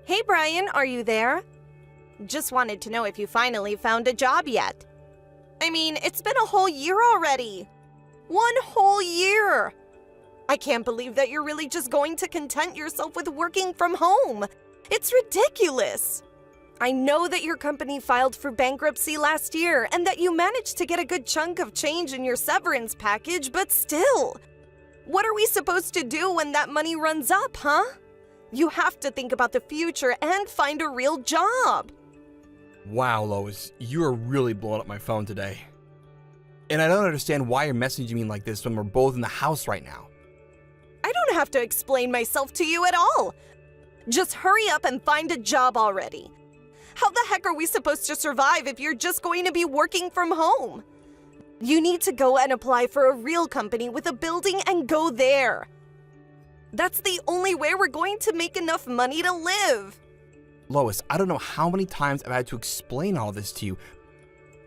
Hey Brian, are you there? Just wanted to know if you finally found a job yet. I mean, it's been a whole year already. 1 whole year! I can't believe that you're really just going to content yourself with working from home. It's ridiculous. I know that your company filed for bankruptcy last year and that you managed to get a good chunk of change in your severance package, but still. What are we supposed to do when that money runs up, huh? You have to think about the future and find a real job. Wow, Lois, you are really blowing up my phone today. And I don't understand why you're messaging me like this when we're both in the house right now. I don't have to explain myself to you at all. Just hurry up and find a job already. How the heck are we supposed to survive if you're just going to be working from home? You need to go and apply for a real company with a building and go there. That's the only way we're going to make enough money to live. Lois, I don't know how many times I've had to explain all this to you,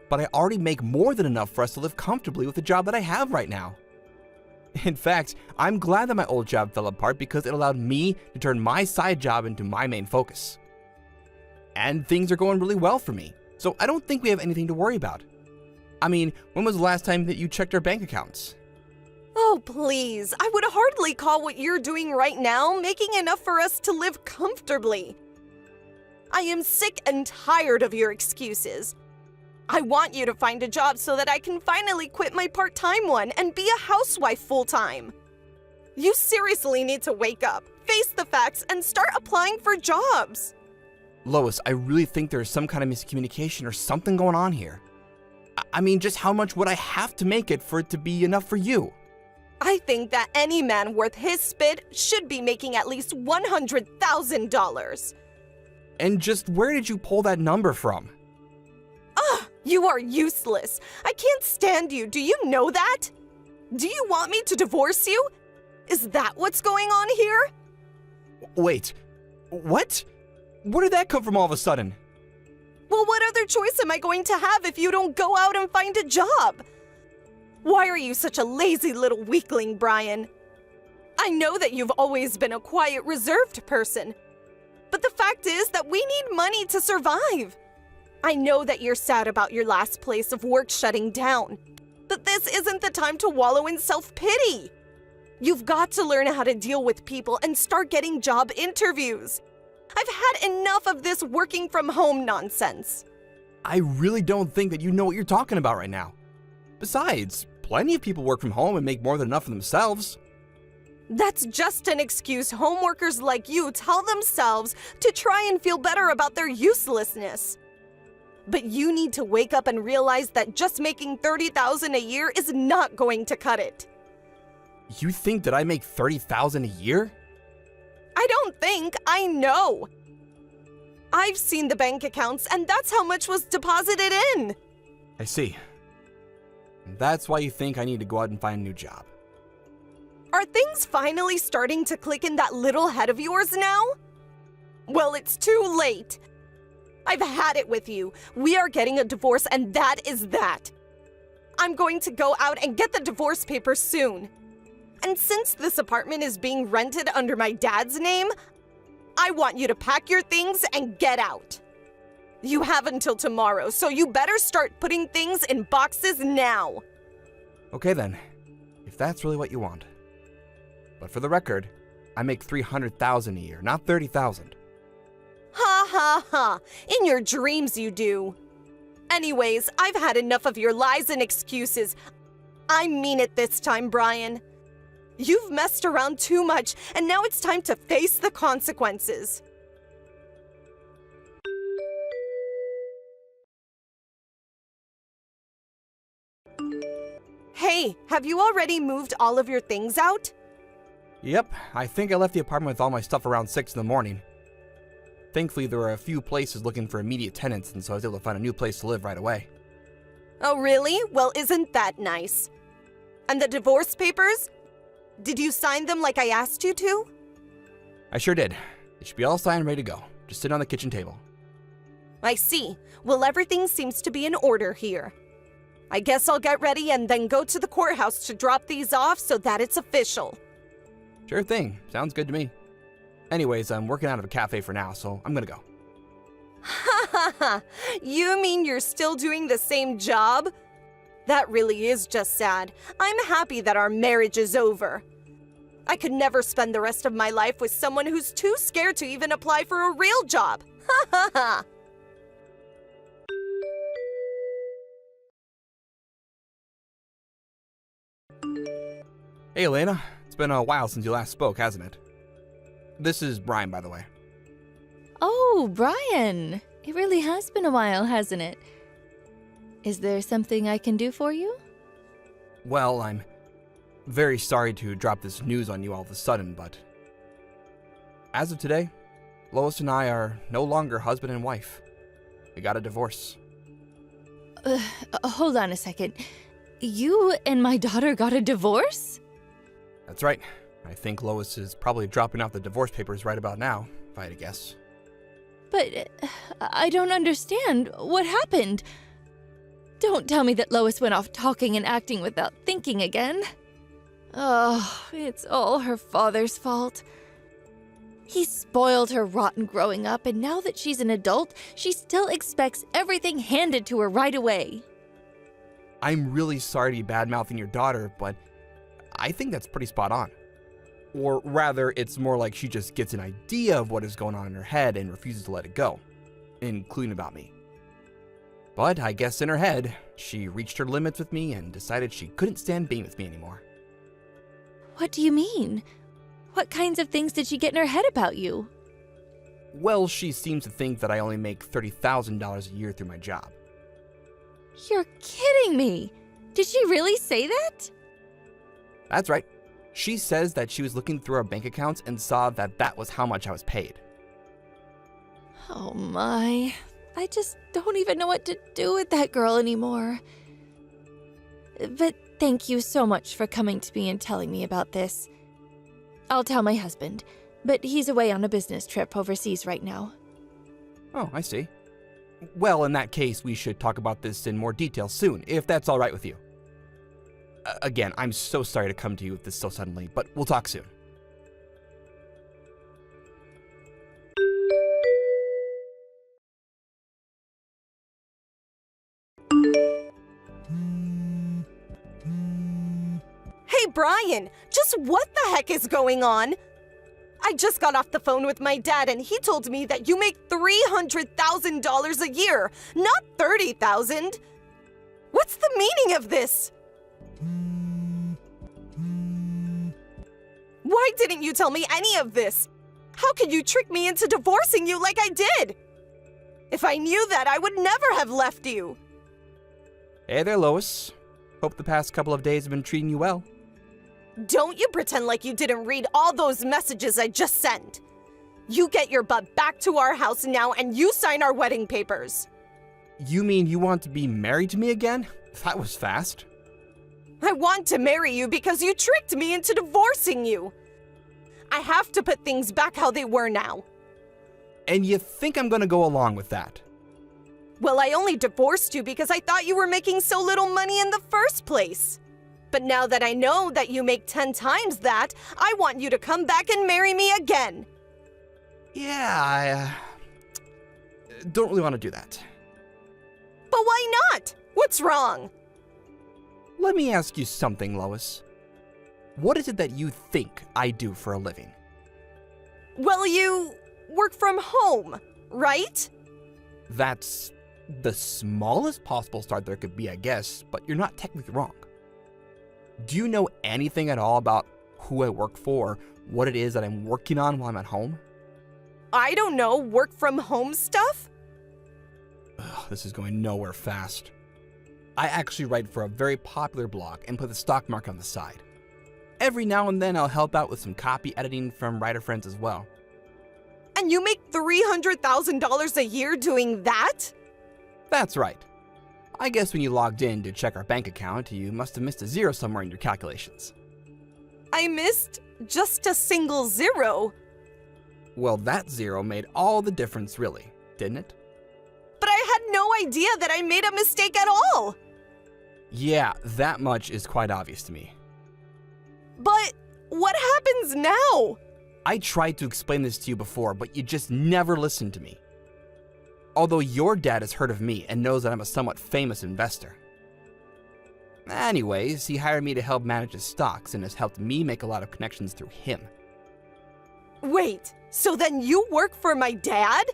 but I already make more than enough for us to live comfortably with the job that I have right now. In fact, I'm glad that my old job fell apart because it allowed me to turn my side job into my main focus. And things are going really well for me, so I don't think we have anything to worry about. I mean, when was the last time that you checked our bank accounts? Oh, please. I would hardly call what you're doing right now making enough for us to live comfortably. I am sick and tired of your excuses. I want you to find a job so that I can finally quit my part-time one and be a housewife full-time. You seriously need to wake up, face the facts, and start applying for jobs. Lois, I really think there is some kind of miscommunication or something going on here. I mean, just how much would I have to make it for it to be enough for you? I think that any man worth his spit should be making at least $100,000. And just where did you pull that number from? Ugh, you are useless. I can't stand you. Do you know that? Do you want me to divorce you? Is that what's going on here? Wait, what? Where did that come from all of a sudden? Well, what other choice am I going to have if you don't go out and find a job? Why are you such a lazy little weakling, Brian? I know that you've always been a quiet, reserved person, but the fact is that we need money to survive. I know that you're sad about your last place of work shutting down, but this isn't the time to wallow in self-pity. You've got to learn how to deal with people and start getting job interviews. I've had enough of this working from home nonsense. I really don't think that you know what you're talking about right now. Besides, plenty of people work from home and make more than enough for themselves. That's just an excuse homeworkers like you tell themselves to try and feel better about their uselessness. But you need to wake up and realize that just making $30,000 a year is not going to cut it. You think that I make $30,000 a year? I don't think, I know. I've seen the bank accounts and that's how much was deposited in. I see. That's why you think I need to go out and find a new job. Are things finally starting to click in that little head of yours now? Well, it's too late. I've had it with you. We are getting a divorce and that is that. I'm going to go out and get the divorce papers soon. And since this apartment is being rented under my dad's name, I want you to pack your things and get out. You have until tomorrow, so you better start putting things in boxes now. Okay then, if that's really what you want. But for the record, I make $300,000 a year, not $30,000. Ha ha ha, in your dreams you do. Anyways, I've had enough of your lies and excuses. I mean it this time, Brian. You've messed around too much, and now it's time to face the consequences. Hey, have you already moved all of your things out? Yep, I think I left the apartment with all my stuff around 6 in the morning. Thankfully, there were a few places looking for immediate tenants, and so I was able to find a new place to live right away. Oh, really? Well, isn't that nice? And the divorce papers? Did you sign them like I asked you to? I sure did. They should be all signed and ready to go. Just sit on the kitchen table. I see. Well, everything seems to be in order here. I guess I'll get ready and then go to the courthouse to drop these off so that it's official. Sure thing. Sounds good to me. Anyways, I'm working out of a cafe for now, so I'm gonna go. Ha ha ha! You mean you're still doing the same job? That really is just sad. I'm happy that our marriage is over. I could never spend the rest of my life with someone who's too scared to even apply for a real job. Ha ha ha! Hey, Elena. It's been a while since you last spoke, hasn't it? This is Brian, by the way. Oh, Brian. It really has been a while, hasn't it? Is there something I can do for you? Well, I'm very sorry to drop this news on you all of a sudden, but as of today, Lois and I are no longer husband and wife. We got a divorce. Hold on a second. You and my daughter got a divorce? That's right. I think Lois is probably dropping off the divorce papers right about now, if I had to guess. But I don't understand. What happened? Don't tell me that Lois went off talking and acting without thinking again. Oh, it's all her father's fault. He spoiled her rotten growing up, and now that she's an adult, she still expects everything handed to her right away. I'm really sorry to be bad-mouthing your daughter, but I think that's pretty spot on. Or rather, it's more like she just gets an idea of what is going on in her head and refuses to let it go, including about me. But I guess in her head, she reached her limits with me and decided she couldn't stand being with me anymore. What do you mean? What kinds of things did she get in her head about you? Well, she seems to think that I only make $30,000 a year through my job. You're kidding me! Did she really say that? That's right. She says that she was looking through our bank accounts and saw that that was how much I was paid. Oh my. I just don't even know what to do with that girl anymore. But thank you so much for coming to me and telling me about this. I'll tell my husband, but he's away on a business trip overseas right now. Oh, I see. Well, in that case, we should talk about this in more detail soon, if that's all right with you. Again, I'm so sorry to come to you with this so suddenly, but we'll talk soon. Hey, Brian, just what the heck is going on? I just got off the phone with my dad and he told me that you make $300,000 a year, not $30,000. What's the meaning of this? Why didn't you tell me any of this? How could you trick me into divorcing you like I did? If I knew that, I would never have left you. Hey there, Lois. Hope the past couple of days have been treating you well. Don't you pretend like you didn't read all those messages I just sent. You get your butt back to our house now and you sign our wedding papers. You mean you want to be married to me again? That was fast. I want to marry you because you tricked me into divorcing you. I have to put things back how they were now. And you think I'm gonna go along with that? Well, I only divorced you because I thought you were making so little money in the first place. But now that I know that you make 10 times that, I want you to come back and marry me again. Yeah, I don't really want to do that. But why not? What's wrong? Let me ask you something, Lois. What is it that you think I do for a living? Well, you work from home, right? That's the smallest possible start there could be, I guess, but you're not technically wrong. Do you know anything at all about who I work for, what it is that I'm working on while I'm at home? I don't know, work from home stuff? Ugh, this is going nowhere fast. I actually write for a very popular blog and put the stock market on the side. Every now and then I'll help out with some copy editing from writer friends as well. And you make $300,000 a year doing that? That's right. I guess when you logged in to check our bank account, you must have missed a zero somewhere in your calculations. I missed just a single zero. Well, that zero made all the difference, really, didn't it? But I had no idea that I made a mistake at all. Yeah, that much is quite obvious to me. But what happens now? I tried to explain this to you before, but you just never listened to me. Although your dad has heard of me and knows that I'm a somewhat famous investor. Anyways, he hired me to help manage his stocks and has helped me make a lot of connections through him. Wait, so then you work for my dad?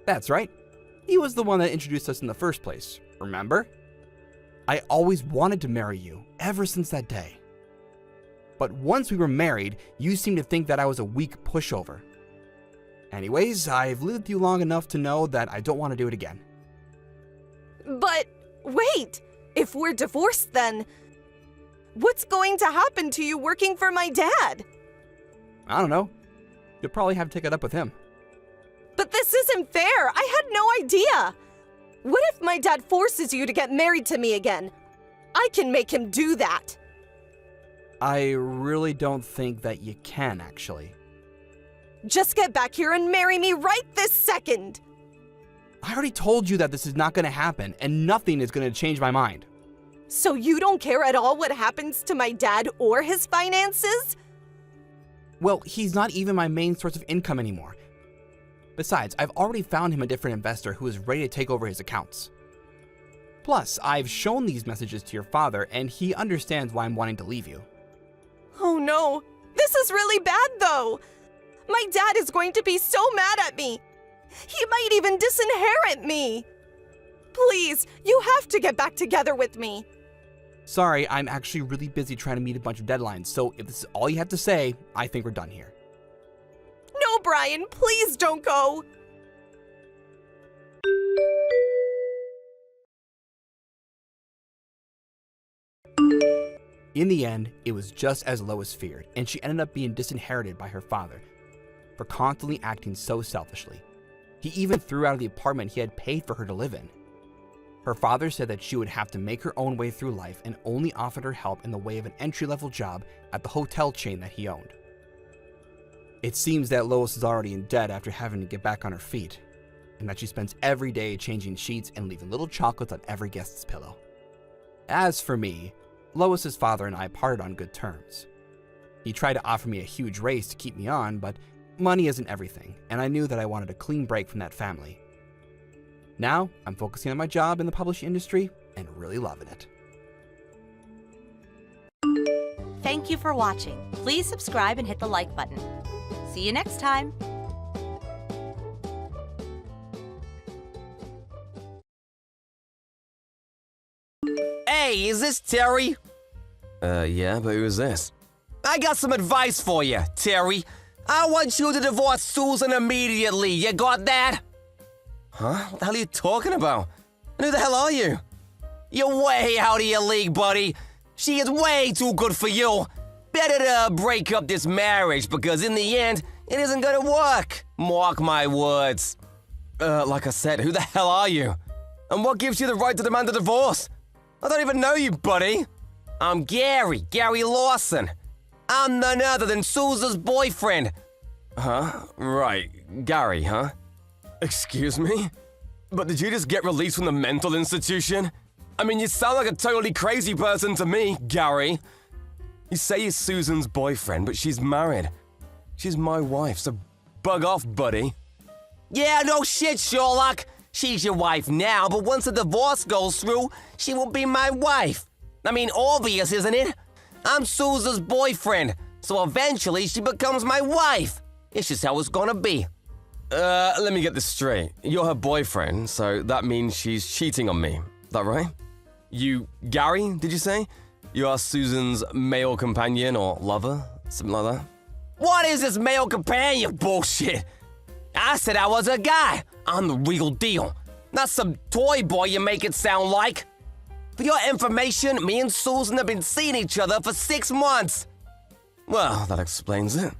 That's right. He was the one that introduced us in the first place, remember? I always wanted to marry you, ever since that day. But once we were married, you seemed to think that I was a weak pushover. Anyways, I've lived with you long enough to know that I don't want to do it again. But wait, if we're divorced then, what's going to happen to you working for my dad? I don't know. You'll probably have to take it up with him. But this isn't fair. I had no idea. What if my dad forces you to get married to me again? I can make him do that. I really don't think that you can, actually. Just get back here and marry me right this second. I already told you that this is not going to happen, and nothing is going to change my mind. So you don't care at all what happens to my dad or his finances? Well, he's not even my main source of income anymore. Besides, I've already found him a different investor who is ready to take over his accounts. Plus, I've shown these messages to your father, and he understands why I'm wanting to leave you. Oh no, this is really bad though. My dad is going to be so mad at me. He might even disinherit me. Please, you have to get back together with me. Sorry, I'm actually really busy trying to meet a bunch of deadlines, so if this is all you have to say, I think we're done here. No, Brian, please don't go. In the end, it was just as Lois feared, and she ended up being disinherited by her father for constantly acting so selfishly. He even threw out of the apartment he had paid for her to live in. Her father said that she would have to make her own way through life and only offered her help in the way of an entry-level job at the hotel chain that he owned. It seems that Lois is already in debt after having to get back on her feet, and that she spends every day changing sheets and leaving little chocolates on every guest's pillow. As for me, Lois's father and I parted on good terms. He tried to offer me a huge raise to keep me on, but money isn't everything, and I knew that I wanted a clean break from that family. Now, I'm focusing on my job in the publishing industry and really loving it. Thank you for watching. Please subscribe and hit the like button. See you next time. Hey, is this Terry? Yeah, but who's this? I got some advice for you, Terry. I want you to divorce Susan immediately. You got that? Huh? What the hell are you talking about? And who the hell are you? You're way out of your league, buddy. She is way too good for you. Better to break up this marriage because in the end, it isn't gonna work. Mark my words. Like I said, who the hell are you? And what gives you the right to demand a divorce? I don't even know you, buddy. I'm Gary Lawson. I'm none other than Susan's boyfriend. Huh? Right. Gary, huh? Excuse me? But did you just get released from the mental institution? I mean, you sound like a totally crazy person to me, Gary. You say you're Susan's boyfriend, but she's married. She's my wife, so bug off, buddy. Yeah, no shit, Sherlock. She's your wife now, but once the divorce goes through, she will be my wife. I mean, obvious, isn't it? I'm Susan's boyfriend, so eventually she becomes my wife. It's just how it's gonna be. Let me get this straight. You're her boyfriend, so that means she's cheating on me. That right? You, Gary, did you say? You are Susan's male companion or lover? Something like that? What is this male companion bullshit? I said I was a guy. I'm the real deal. Not some toy boy you make it sound like. For your information, me and Susan have been seeing each other for 6 months. Well, that explains it.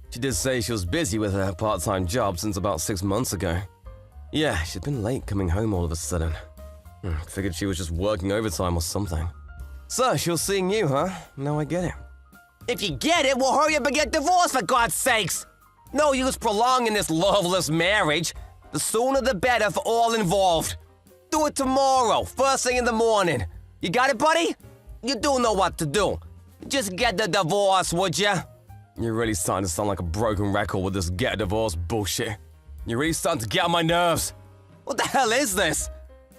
She did say she was busy with her part-time job since about 6 months ago. Yeah, she'd been late coming home all of a sudden. Figured she was just working overtime or something. So, she was seeing you, huh? Now I get it. If you get it, we'll hurry up and get divorced, for God's sakes. No use prolonging this loveless marriage. The sooner the better for all involved. Do it tomorrow, first thing in the morning. You got it, buddy? You do know what to do. Just get the divorce, would ya? You're really starting to sound like a broken record with this get a divorce bullshit. You're really starting to get on my nerves. What the hell is this?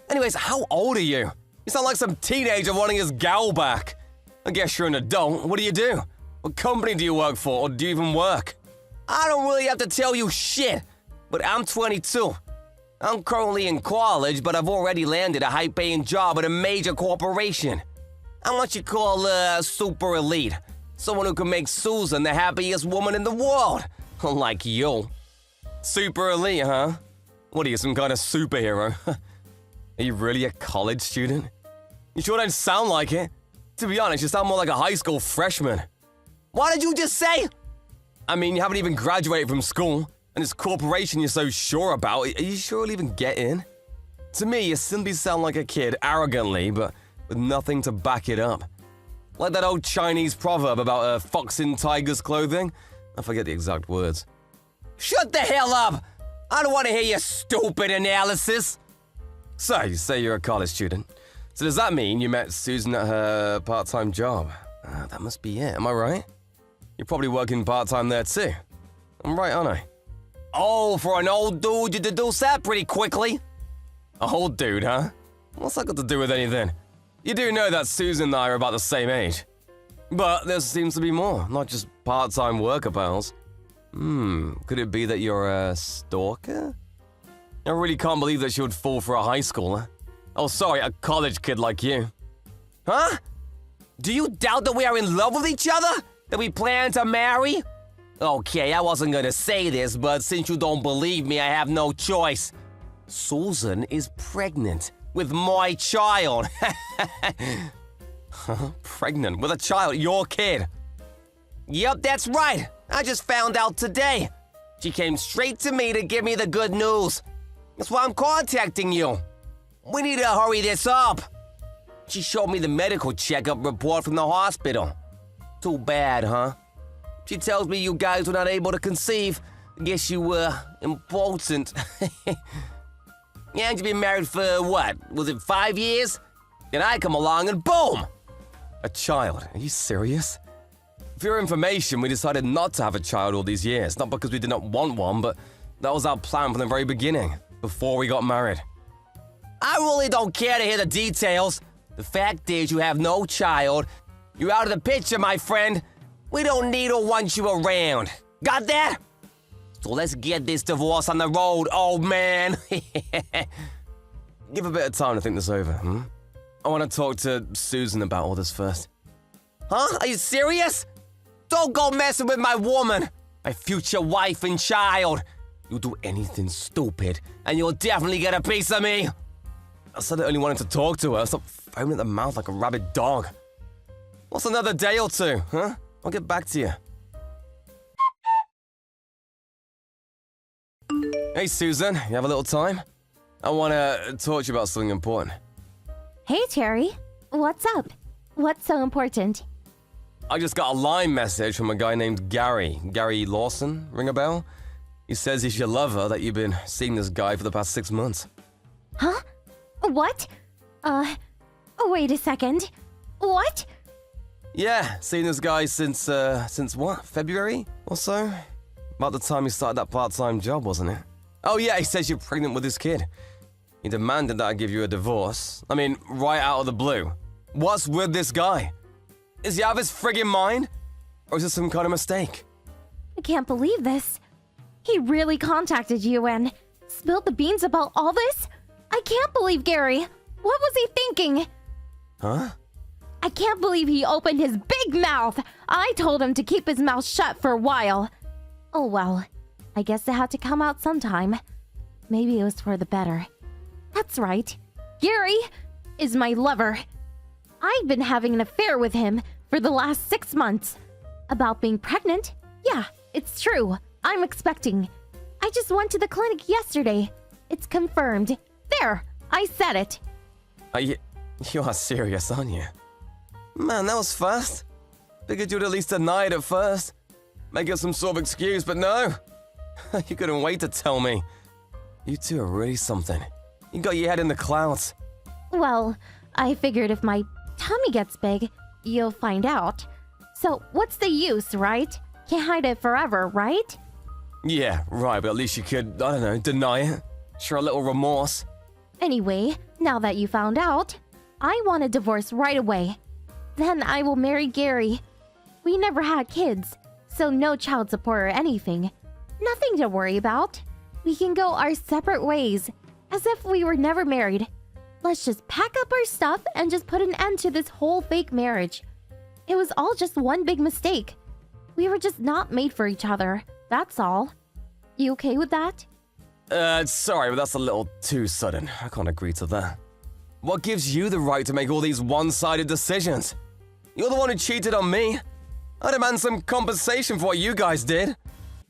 Anyways, how old are you? You sound like some teenager wanting his gal back. I guess you're an adult. What do you do? What company do you work for, or do you even work? I don't really have to tell you shit, but I'm 22. I'm currently in college, but I've already landed a high-paying job at a major corporation. I'm what you call super elite. Someone who can make Susan the happiest woman in the world. Like you. Super elite, huh? What are you, some kind of superhero? Are you really a college student? You sure don't sound like it. To be honest, you sound more like a high school freshman. What did you just say? I mean, you haven't even graduated from school, and this corporation you're so sure about, are you sure you'll even get in? To me, you simply sound like a kid, arrogantly, but with nothing to back it up. Like that old Chinese proverb about a fox in tiger's clothing. I forget the exact words. Shut the hell up! I don't want to hear your stupid analysis. So, you say you're a college student. So does that mean you met Susan at her part-time job? That must be it, am I right? You're probably working part-time there too. I'm right, aren't I? Oh, for an old dude, you deduce that pretty quickly. A old dude, huh? What's that got to do with anything? You do know that Susan and I are about the same age. But there seems to be more, not just part-time worker pals. Could it be that you're a stalker? I really can't believe that she would fall for a high schooler. Oh, sorry, a college kid like you. Huh? Do you doubt that we are in love with each other? That we plan to marry? Okay, I wasn't gonna say this, but since you don't believe me, I have no choice. Susan is pregnant with my child. Pregnant with a child, your kid. Yep, that's right. I just found out today. She came straight to me to give me the good news. That's why I'm contacting you. We need to hurry this up. She showed me the medical checkup report from the hospital. Too bad, huh? She tells me you guys were not able to conceive. I guess you were impotent. Yeah, you've been married for what? Was it 5 years? Then I come along and boom! A child? Are you serious? For your information, we decided not to have a child all these years. Not because we did not want one, but that was our plan from the very beginning, before we got married. I really don't care to hear the details. The fact is you have no child. You're out of the picture, my friend. We don't need or want you around. Got that? So let's get this divorce on the road, old man. Give a bit of time to think this over, I want to talk to Susan about all this first. Huh? Are you serious? Don't go messing with my woman, my future wife and child. You'll do anything stupid, and you'll definitely get a piece of me. I said I only wanted to talk to her. Stop foaming at the mouth like a rabid dog. What's another day or two, huh? I'll get back to you. Hey, Susan, you have a little time? I want to talk to you about something important. Hey, Terry. What's up? What's so important? I just got a line message from a guy named Gary. Gary Lawson, ring a bell? He says he's your lover, that you've been seeing this guy for the past 6 months. Huh? What? Wait a second. What? Yeah, seen this guy since what? February or so? About the time he started that part-time job, wasn't it? Oh yeah, he says you're pregnant with his kid. He demanded that I give you a divorce. I mean, right out of the blue. What's with this guy? Is he out of his friggin' mind? Or is this some kind of mistake? I can't believe this. He really contacted you and spilled the beans about all this? I can't believe Gary. What was he thinking? Huh? I can't believe he opened his big mouth. I told him to keep his mouth shut for a while. Oh well, I guess it had to come out sometime. Maybe it was for the better. That's right. Gary is my lover. I've been having an affair with him for the last 6 months. About being pregnant? Yeah, it's true. I'm expecting. I just went to the clinic yesterday. It's confirmed. There, I said it. You are serious, aren't you? Man, that was fast. Figured you'd at least deny it at first. Make up some sort of excuse, but no. You couldn't wait to tell me. You two are really something. You got your head in the clouds. Well, I figured if my tummy gets big, you'll find out. So what's the use, right? Can't hide it forever, right? Yeah, right, but at least you could, I don't know, deny it. Show a little remorse. Anyway, now that you found out, I want a divorce right away. Then I will marry Gary. We never had kids, so no child support or anything. Nothing to worry about. We can go our separate ways, as if we were never married. Let's just pack up our stuff and just put an end to this whole fake marriage. It was all just one big mistake. We were just not made for each other, that's all. You okay with that? Sorry, but that's a little too sudden. I can't agree to that. What gives you the right to make all these one-sided decisions? You're the one who cheated on me. I demand some compensation for what you guys did.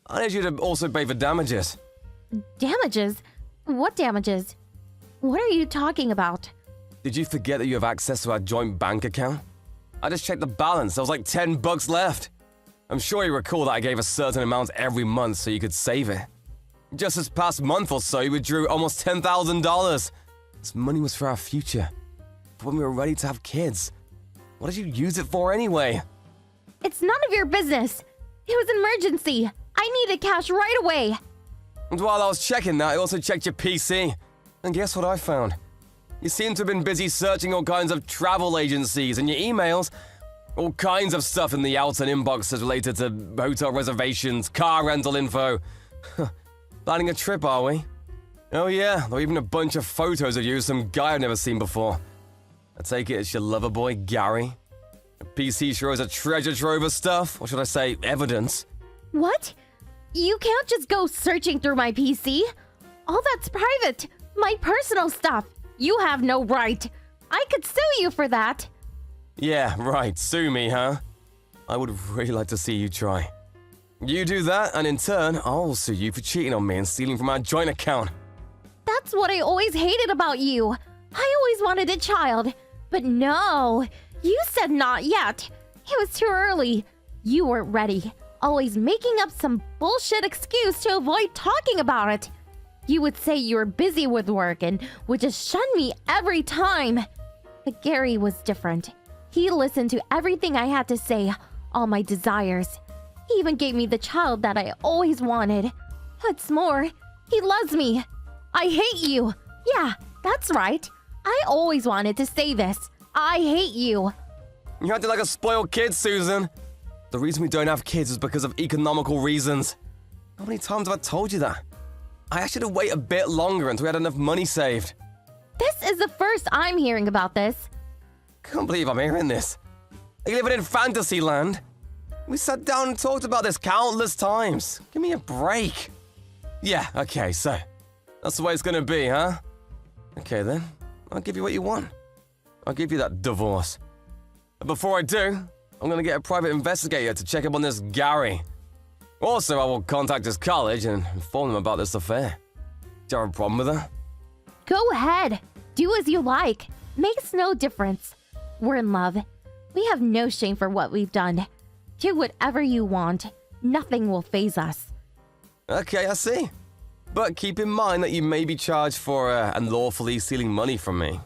I need you to also pay for damages. Damages? What damages? What are you talking about? Did you forget that you have access to our joint bank account? I just checked the balance. There was like $10 left. I'm sure you recall that I gave a certain amount every month so you could save it. Just this past month or so, you withdrew almost $10,000. This money was for our future, for when we were ready to have kids. What did you use it for anyway? It's none of your business. It was an emergency. I needed cash right away. And while I was checking that, I also checked your PC. And guess what I found? You seem to have been busy searching all kinds of travel agencies and your emails. All kinds of stuff in the outer inboxes related to hotel reservations, car rental info. Planning a trip, are we? Oh yeah, there were even a bunch of photos of you with some guy I've never seen before. I take it it's your lover boy, Gary. The PC sure is a treasure trove of stuff, or should I say, evidence. What? You can't just go searching through my PC. All that's private. My personal stuff. You have no right. I could sue you for that. Yeah, right, sue me, huh? I would really like to see you try. You do that, and in turn, I'll sue you for cheating on me and stealing from our joint account. That's what I always hated about you. I always wanted a child. But no, you said not yet. It was too early. You weren't ready. Always making up some bullshit excuse to avoid talking about it. You would say you were busy with work and would just shun me every time. But Gary was different. He listened to everything I had to say, all my desires. He even gave me the child that I always wanted. What's more, he loves me. I hate you. Yeah, that's right. I always wanted to say this. I hate you. You acted like a spoiled kid, Susan. The reason we don't have kids is because of economical reasons. How many times have I told you that? I asked you to wait a bit longer until we had enough money saved. This is the first I'm hearing about this. Can't believe I'm hearing this. Are you living in fantasy land? We sat down and talked about this countless times. Give me a break. Yeah, okay, so that's the way it's gonna be, huh? Okay then, I'll give you what you want. I'll give you that divorce. But before I do, I'm gonna get a private investigator to check up on this Gary. Also, I will contact his college and inform them about this affair. Do you have a problem with that? Go ahead. Do as you like. Makes no difference. We're in love. We have no shame for what we've done. Do whatever you want. Nothing will faze us. Okay, I see. But keep in mind that you may be charged for unlawfully stealing money from me.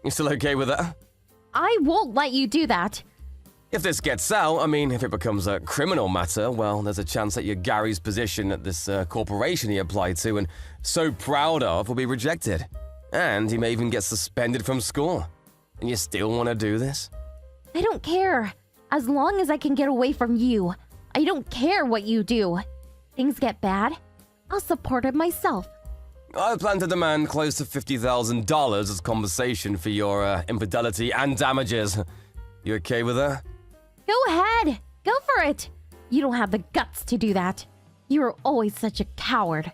You still okay with that? I won't let you do that. If this gets out, I mean, if it becomes a criminal matter, well, there's a chance that your Gary's position at this corporation he applied to and so proud of will be rejected. And he may even get suspended from school. And you still want to do this? I don't care. As long as I can get away from you. I don't care what you do. Things get bad, I'll support it myself. I plan to demand close to $50,000 as compensation for your infidelity and damages. You okay with that? Go ahead. Go for it. You don't have the guts to do that. You were always such a coward.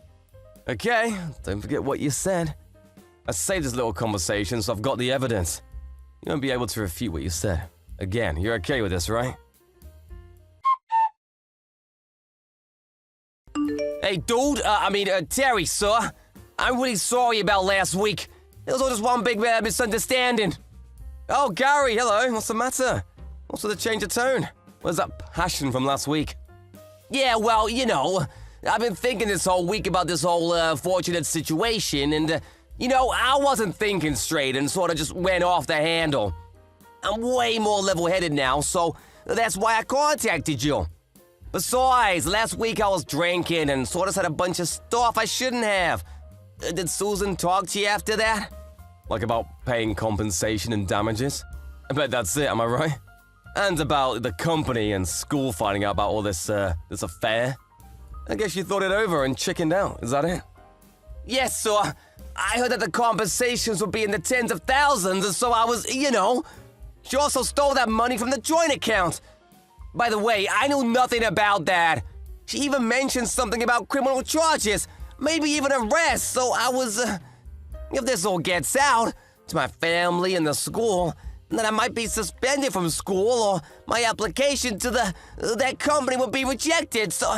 Okay, don't forget what you said. I saved this little conversation, so I've got the evidence. You won't be able to refute what you said. Again, you're okay with this, right? Hey, dude, Terry, sir. I'm really sorry about last week. It was all just one big misunderstanding. Oh, Gary, hello. What's the matter? What's with the change of tone? Where's that passion from last week? Yeah, well, you know, I've been thinking this whole week about this whole fortunate situation, and, I wasn't thinking straight and sort of just went off the handle. I'm way more level-headed now, so that's why I contacted you. Besides, last week I was drinking and sort of said a bunch of stuff I shouldn't have. Did Susan talk to you after that? Like about paying compensation and damages? I bet that's it, am I right? And about the company and school finding out about all this affair? I guess you thought it over and chickened out, is that it? Yes, sir. I heard that the compensations would be in the tens of thousands, and so I was, She also stole that money from the joint account. By the way, I knew nothing about that. She even mentioned something about criminal charges, maybe even arrest, so I was, if this all gets out to my family and the school, then I might be suspended from school or my application to that company would be rejected, so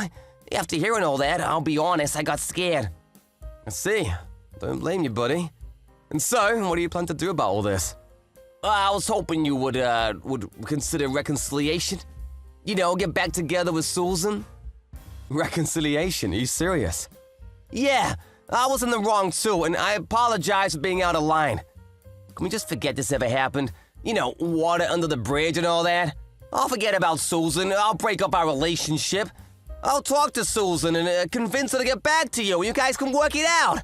after hearing all that, I'll be honest, I got scared. I see. Don't blame you, buddy. And so, what do you plan to do about all this? I was hoping you would consider reconciliation. Get back together with Susan. Reconciliation? Are you serious? Yeah, I was in the wrong too, and I apologize for being out of line. Can we just forget this ever happened? Water under the bridge and all that? I'll forget about Susan. I'll break up our relationship. I'll talk to Susan and convince her to get back to you. You guys can work it out.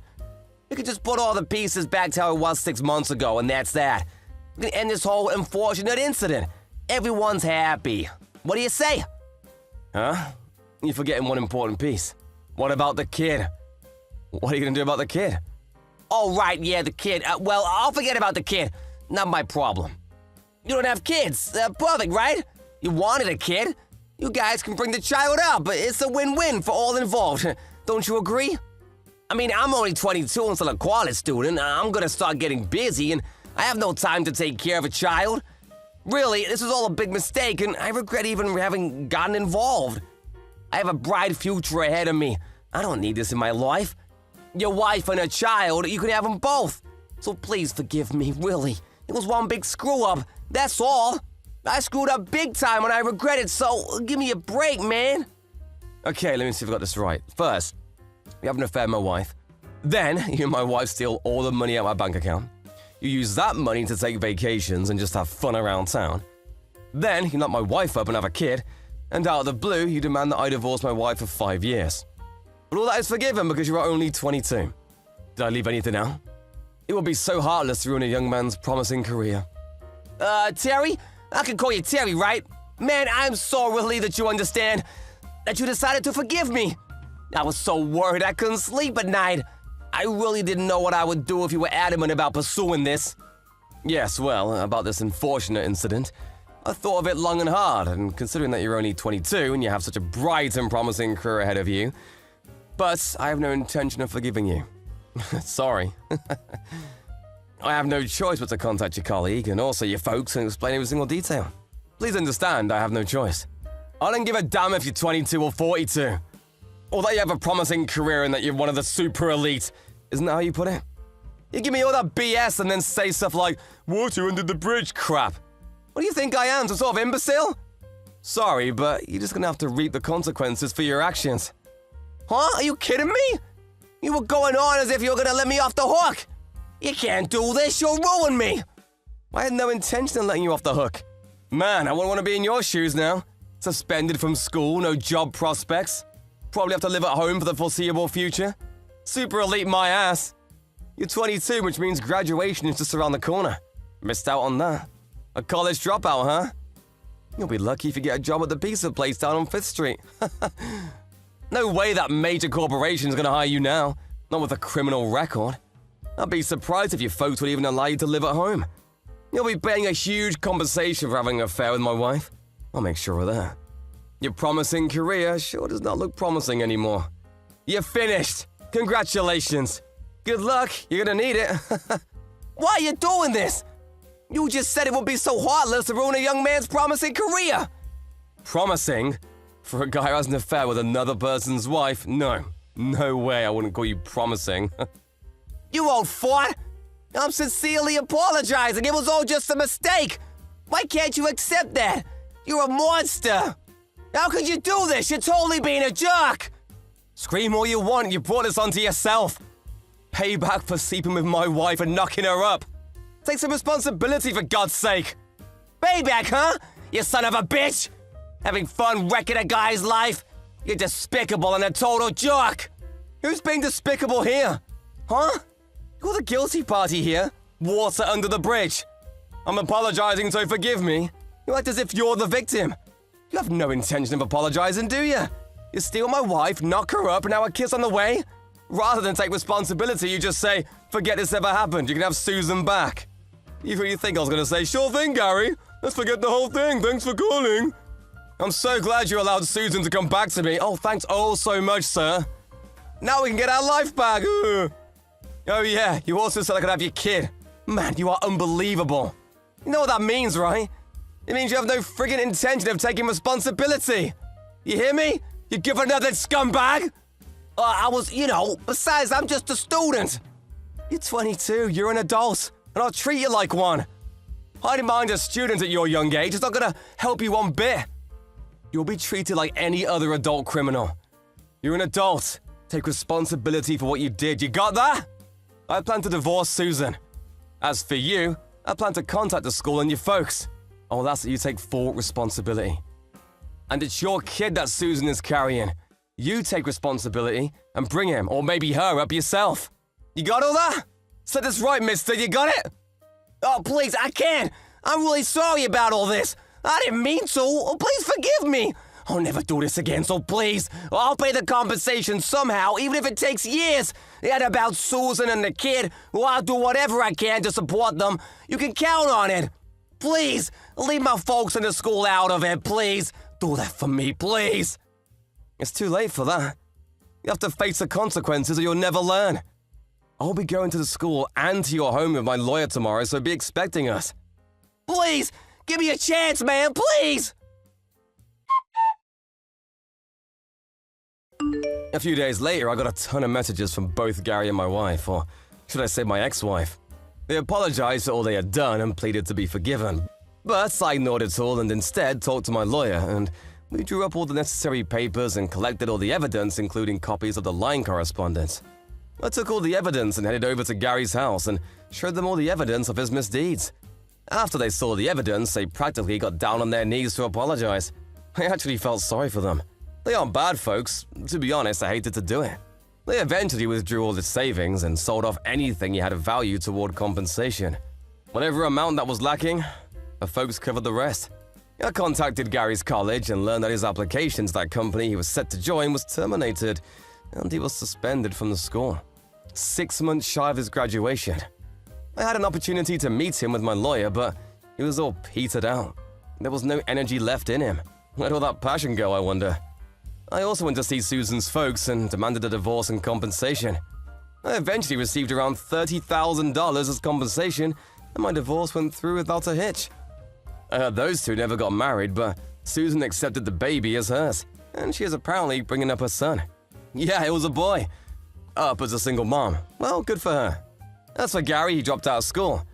You can just put all the pieces back to how it was 6 months ago, and that's that. We can end this whole unfortunate incident. Everyone's happy. What do you say? Huh? You're forgetting one important piece. What about the kid? What are you gonna do about the kid? Oh, right, yeah, the kid. Well, I'll forget about the kid. Not my problem. You don't have kids. Perfect, right? You wanted a kid. You guys can bring the child up. It's a win-win for all involved. Don't you agree? I mean, I'm only 22 and still a college student. I'm gonna start getting busy, and I have no time to take care of a child. Really, this was all a big mistake, and I regret even having gotten involved. I have a bright future ahead of me. I don't need this in my life. Your wife and a child, you can have them both. So please forgive me, really. It was one big screw-up, that's all. I screwed up big time and I regret it, so give me a break, man. Okay, let me see if I got this right. First, you have an affair with my wife. Then, you and my wife steal all the money out of my bank account. You use that money to take vacations and just have fun around town. Then, you knock my wife up and have a kid. And out of the blue, you demand that I divorce my wife for 5 years. But all that is forgiven because you are only 22. Did I leave anything out? It would be so heartless to ruin a young man's promising career. Terry? I can call you Terry, right? Man, I'm so relieved that you understand. That you decided to forgive me. I was so worried I couldn't sleep at night. I really didn't know what I would do if you were adamant about pursuing this. Yes, well, about this unfortunate incident, I thought of it long and hard, and considering that you're only 22 and you have such a bright and promising career ahead of you, but I have no intention of forgiving you. Sorry. I have no choice but to contact your colleague and also your folks and explain every single detail. Please understand, I have no choice. I don't give a damn if you're 22 or 42. Or that you have a promising career and that you're one of the super elite. Isn't that how you put it? You give me all that BS and then say stuff like, water under the bridge crap. What do you think I am, some sort of imbecile? Sorry, but you're just gonna have to reap the consequences for your actions. Huh? Are you kidding me? You were going on as if you were gonna let me off the hook. You can't do this, you'll ruin me. I had no intention of letting you off the hook. Man, I wouldn't want to be in your shoes now. Suspended from school, no job prospects. Probably have to live at home for the foreseeable future. Super elite my ass. You're 22, which means graduation is just around the corner. Missed out on that. A college dropout, huh? You'll be lucky if you get a job at the pizza place down on 5th Street. No way that major corporation's gonna hire you now. Not with a criminal record. I'd be surprised if your folks would even allow you to live at home. You'll be paying a huge compensation for having an affair with my wife. I'll make sure of that. Your promising career sure does not look promising anymore. You're finished. Congratulations. Good luck. You're gonna need it. Why are you doing this? You just said it would be so heartless to ruin a young man's promising career. Promising? For a guy who has an affair with another person's wife? No. No way I wouldn't call you promising. You old fart! I'm sincerely apologizing. It was all just a mistake. Why can't you accept that? You're a monster. How could you do this? You're totally being a jerk. Scream all you want. You brought this onto yourself. Payback for sleeping with my wife and knocking her up. Take some responsibility for God's sake. Payback, huh? You son of a bitch. Having fun wrecking a guy's life? You're despicable and a total jerk! Who's being despicable here? Huh? You're the guilty party here. Water under the bridge. I'm apologizing, so forgive me. You act as if you're the victim. You have no intention of apologizing, do you? You steal my wife, knock her up, and now a kiss on the way? Rather than take responsibility, you just say, forget this ever happened, you can have Susan back. You really think I was gonna say, sure thing, Gary. Let's forget the whole thing, thanks for calling. I'm so glad you allowed Susan to come back to me. Oh, thanks oh so much, sir. Now we can get our life back. Ugh. Oh yeah, you also said I could have your kid. Man, you are unbelievable. You know what that means, right? It means you have no friggin' intention of taking responsibility. You hear me? You give another scumbag? Besides, I'm just a student. You're 22, you're an adult, and I'll treat you like one. Hiding behind a student at your young age is not gonna help you one bit. You'll be treated like any other adult criminal. You're an adult. Take responsibility for what you did. You got that? I plan to divorce Susan. As for you, I plan to contact the school and your folks. Oh, that's that you take full responsibility. And it's your kid that Susan is carrying. You take responsibility and bring him, or maybe her, up yourself. You got all that? Said this right, mister, you got it? Oh, please, I can't. I'm really sorry about all this. I didn't mean to. Oh, please forgive me. I'll never do this again, so please, I'll pay the compensation somehow, even if it takes years. And about Susan and the kid, well, I'll do whatever I can to support them. You can count on it. Please, leave my folks in the school out of it, please. Do that for me, please. It's too late for that. You have to face the consequences or you'll never learn. I'll be going to the school and to your home with my lawyer tomorrow, so be expecting us. Please, give me a chance, man, please! A few days later, I got a ton of messages from both Gary and my wife, or should I say my ex-wife. They apologized for all they had done and pleaded to be forgiven. But I ignored it all and instead talked to my lawyer, and we drew up all the necessary papers and collected all the evidence, including copies of the line correspondence. I took all the evidence and headed over to Gary's house and showed them all the evidence of his misdeeds. After they saw the evidence, they practically got down on their knees to apologize. I actually felt sorry for them. They aren't bad folks. To be honest, I hated to do it. They eventually withdrew all the savings and sold off anything he had of value toward compensation. Whatever amount that was lacking, the folks covered the rest. I contacted Gary's college and learned that his application to that company he was set to join was terminated, and he was suspended from the school. 6 months shy of his graduation. I had an opportunity to meet him with my lawyer, but he was all petered out. There was no energy left in him. Where'd all that passion go, I wonder? I also went to see Susan's folks and demanded a divorce and compensation. I eventually received around $30,000 as compensation, and my divorce went through without a hitch. I heard those two never got married, but Susan accepted the baby as hers, and she is apparently bringing up her son. Yeah, it was a boy. Up as a single mom. Well, good for her. As for Gary, he dropped out of school.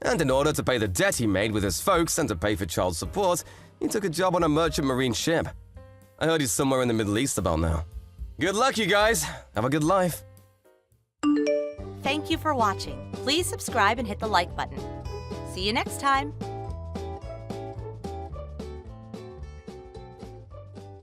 And in order to pay the debt he made with his folks and to pay for child support, he took a job on a merchant marine ship. I heard he's somewhere in the Middle East about now. Good luck, you guys. Have a good life. Thank you for watching. Please subscribe and hit the like button. See you next time.